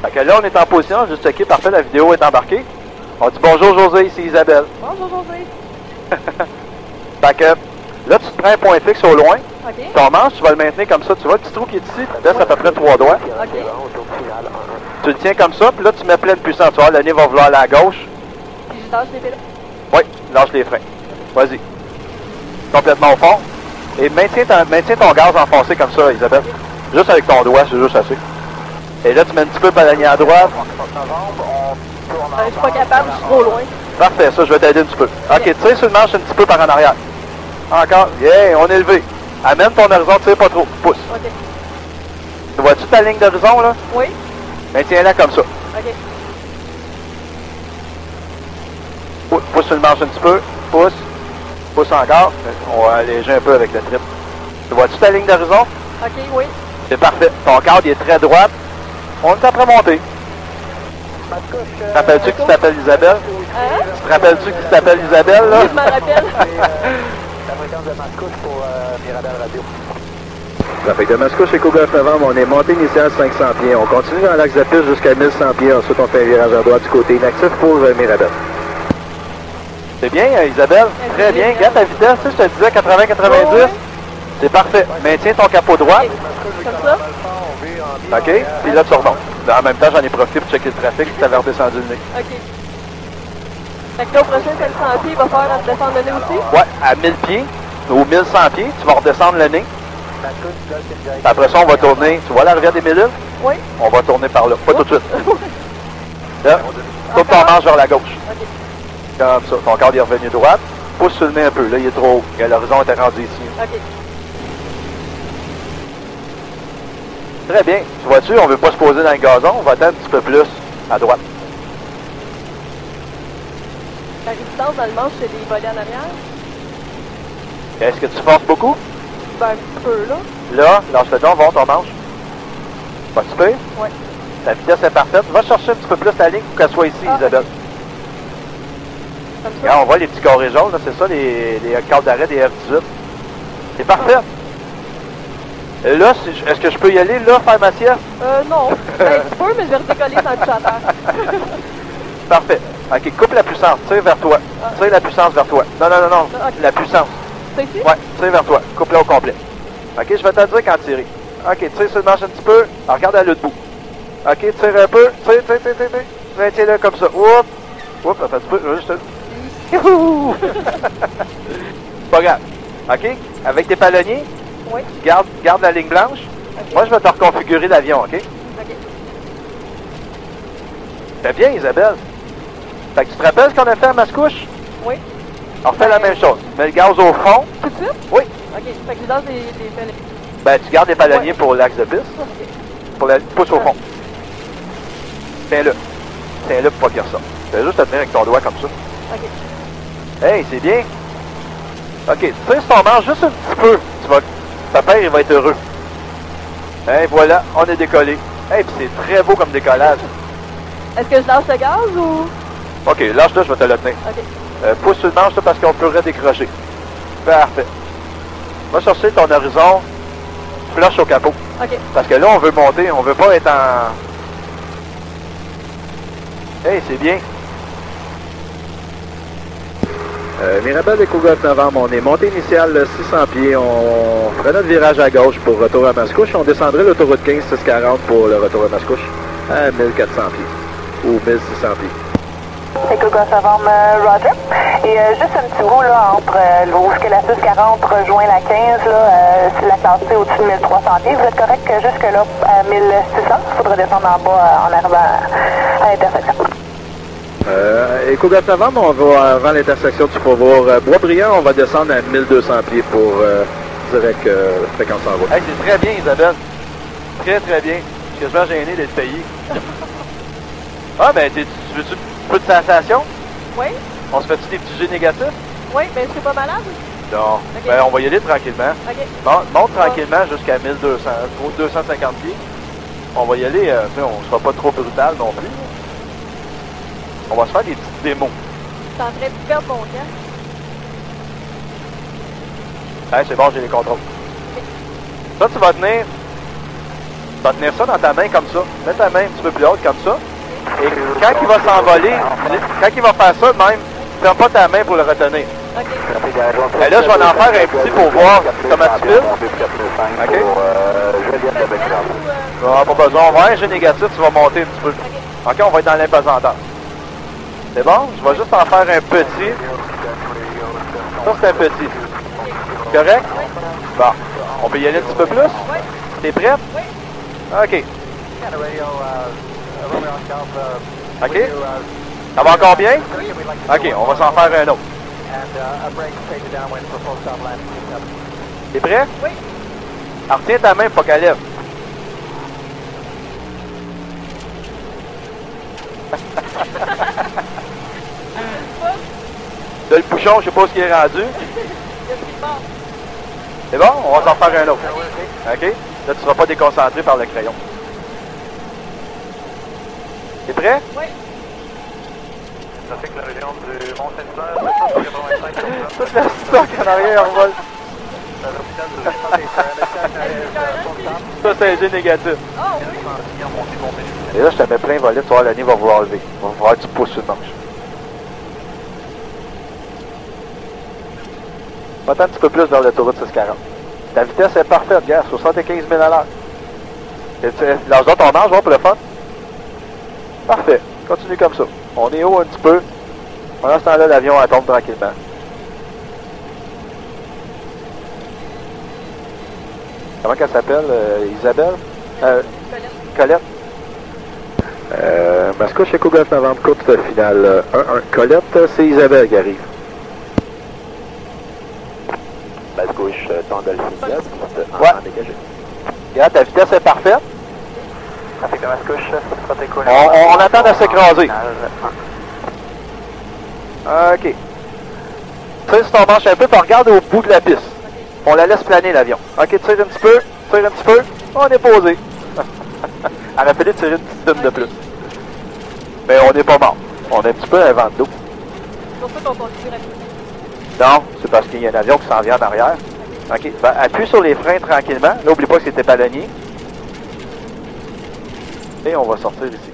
Fait que là, on est en position, juste checké, parfait, la vidéo est embarquée. On dit bonjour José, ici Isabelle. Bonjour José. Fait que là, tu te prends un point fixe au loin. OK. Ton manche, tu vas le maintenir comme ça. Tu vois le petit trou qui est ici, tu baisses à peu près 3 doigts. OK. Tu le tiens comme ça, puis là, tu mets pleine puissance. Tu vois, le nez va vouloir aller à gauche. Puis je lâche les pédales. Oui, lâche les freins. Vas-y. Complètement au fond. Et maintiens ton gaz enfoncé comme ça, Isabelle. Juste avec ton doigt, c'est juste assez. Et là, tu mets un petit peu palanier à droite. Je suis pas capable, je suis trop loin. Parfait, ça, je vais t'aider un petit peu. OK, tire sur le manche un petit peu par en arrière. Encore. Yeah, on est levé. Amène ton horizon, tire pas trop. Pousse. OK. Tu vois-tu ta ligne d'horizon, là? Oui. Maintiens-la comme ça. OK. Pousse sur le manche un petit peu. Pousse. Pousse encore. On va alléger un peu avec le trip. Tu vois-tu ta ligne d'horizon? OK, oui. C'est parfait. Ton cadre il est très droit. On est après monter. Te rappelles-tu que tu t'appelles Isabelle? Hein? Tu te rappelles-tu que tu t'appelles Isabelle, là? Oui, je m'en rappelle. La fréquence de Mascouche pour Mirabel Radio. Trafic de Mascouche, Eco Golf Novembre, on est monté initial 500 pieds. On continue dans l'axe de piste jusqu'à 1100 pieds. Ensuite, on fait un virage à droite du côté inactif pour Mirabel. C'est bien, Isabelle? Très bien. Regarde ta vitesse, tu sais, je te disais 80-90. Ouais. C'est parfait. Maintiens ton capot droit. Comme ça? OK? Puis là, tu remontes. En même temps, j'en ai profité pour checker le trafic si tu avais redescendu le nez. OK. Fait que là, au prochain 500 pieds, il va faire notre descendre le nez aussi? Ouais, à 1000 pieds ou 1100 pieds, tu vas redescendre le nez. Puis après ça, on va tourner. Tu vois la rivière des Mille-Îles? Oui. On va tourner par là. Pas tout de suite. Là, tourne ton manche vers la gauche. OK. Comme ça. Ton cadre est revenu droite. Pousse sur le nez un peu. Là, il est trop haut. L'horizon était rendu ici. OK. Très bien. Tu vois-tu, on veut pas se poser dans le gazon. On va attendre un petit peu plus à droite. La résistance dans le manche, c'est des volets en arrière? Est-ce que tu forces beaucoup? Ben, un petit peu, là. Là, lâche le don, voir ton manche. Pas super? Ouais. Ta vitesse est parfaite. Va chercher un petit peu plus la ligne pour qu'elle soit ici, Isabelle. Comme ça? Regarde, on voit les petits carrés jaunes, là, c'est ça, les cadres d'arrêt des F-18. C'est parfait. Et là, est-ce que je peux y aller, là, faire ma sieste? Non. Ben, tu peux, mais je vais redécoller sans le chanteur. Parfait. OK, coupe la puissance. Tire vers toi. Tire la puissance vers toi. Non, non, non, non. OK. La puissance. C'est ici? Ouais, tire vers toi. Coupe-la au complet. OK, je vais te dire quand tirer. OK, tire sur le manche un petit peu. Alors, regarde à l'autre bout. OK, tire un peu. Tire. Maintiens-le comme ça. Oups. Oups, ça fait un petit peu. Je vais juste te... Youhou! Pas grave. OK? Avec tes palonniers, Oui. garde la ligne blanche. OK. Moi, je vais te reconfigurer l'avion, OK? OK. Fais bien, Isabelle. Fait que tu te rappelles ce qu'on a fait à Mascouche? Oui. On refait la même chose. Mets le gaz au fond. Tout de suite? Oui. OK. Fait que je lance les pellets. Ben, tu gardes les palonniers Ouais. pour l'axe de piste. OK. Pour la pousse au fond. Tiens-le. Tiens-le pour pas qu'il ressorte. Fais juste te tenir avec ton doigt comme ça. OK. Hey, c'est bien. OK, tire sur ton manche juste un petit peu. Ta père, il va être heureux. Hey, voilà, on est décollé. Hey, puis c'est très beau comme décollage. Est-ce que je lâche le gaz ou... OK, lâche-le, je vais te le tenir. OK. Pousse sur le manche là, parce qu'on pourrait décrocher. Parfait. Va chercher ton horizon. Flush au capot. OK. Parce que là, on veut monter, on veut pas être en... Hey, c'est bien. Mirabel Eco Golf Novembre, on est monté initial 600 pieds. On ferait notre virage à gauche pour retour à Mascouche. On descendrait l'autoroute 15 640 pour le retour à Mascouche à 1400 pieds ou 1600 pieds. Eco Golf Novembre, Roger. Et juste un petit bout là, entre où est-ce que la 640 rejoint la 15, là, c'est la classe C au-dessus de 1300 pieds. Vous êtes correct que jusque-là, à 1600, il faudra descendre en bas en arrivant à l'intersection. Eco Golf Novembre, on va avant l'intersection du Faubourg Boisbriand, on va descendre à 1200 pieds pour direct fréquence en route. Hey, c'est très bien, Isabelle. Très, très bien. Je suis quasiment gêné d'être payé. Ah, ben, tu veux-tu un peu de sensation? Oui? On se fait-tu des petits jets négatifs? Oui, ben je suis pas malade? Non. Ok. Ben, on va y aller tranquillement. OK. Monte tranquillement jusqu'à 1200, 250 pieds. On va y aller, tu sais, on sera pas trop brutal non plus. On va se faire des petites démos. Je suis en train de perdre mon camp. Hey, c'est bon, j'ai les contrôles. Ça, tu vas tenir Tu vas tenir ça dans ta main comme ça. Mets ta main un petit peu plus haute comme ça. Et quand il va s'envoler, quand il va faire ça, même, ferme pas ta main pour le retenir. OK. Et là, je vais en faire un petit pour voir comment tu files. OK? Non, pas besoin. On va avoir un jeu négatif, tu vas monter un petit peu. OK, on va être dans l'impesanteur. C'est bon? Je vais juste en faire un petit. Ça, c'est un petit. Correct? Bon. On peut y aller un petit peu plus? Oui. T'es prête? Oui. OK. OK? Ça va encore bien? OK, on va s'en faire un autre. T'es prêt? Oui. Alors, retiens ta main pour qu'elle lève. Là, le bouchon, je sais pas ce qu'il est rendu. C'est bon? On va s'en faire un autre. OK? Là, tu seras pas déconcentré par le crayon. T'es prêt? Oui. Ça fait que la région du Mont-Saint-Hilaire, 785. Toute la stock en arrière vole. Ça, c'est un jet négatif. Oh, oui. Et là, je te mets plein volet, tu vois, l'année va vouloir lever. Il va vouloir que tu pousses une marche. Va-t'en un petit peu plus vers l'autoroute 640. Ta vitesse est parfaite, gars, 75 000 à l'heure. Lâche-toi ton marge, voir pour le fun. Parfait. Continue comme ça. On est haut un petit peu. Pendant ce temps-là, l'avion tombe tranquillement. Comment qu'elle s'appelle? Isabelle? Colette. Mascouche Echo Golf Novembre, courte finale 1-1. Colette, c'est Isabelle qui arrive. Mascouche, Tandol Sud, Ouais. Regarde, ta vitesse est parfaite. Avec la Mascouche, ça c'est cool. On attend de s'écraser. OK. Tu sais, si ton manche un peu, puis on regarde au bout de la piste. On la laisse planer, l'avion. OK, tire un petit peu, tire un petit peu. On est posé. Elle a fallu tirer une petite dune de plus. Mais on n'est pas mort. On est un petit peu un vent d'eau. C'est pour ça qu'on continue rapidement. Non, c'est parce qu'il y a un avion qui s'en vient en arrière. OK. Ben, appuie sur les freins tranquillement. N'oublie pas que c'était palonnier. Et on va sortir ici.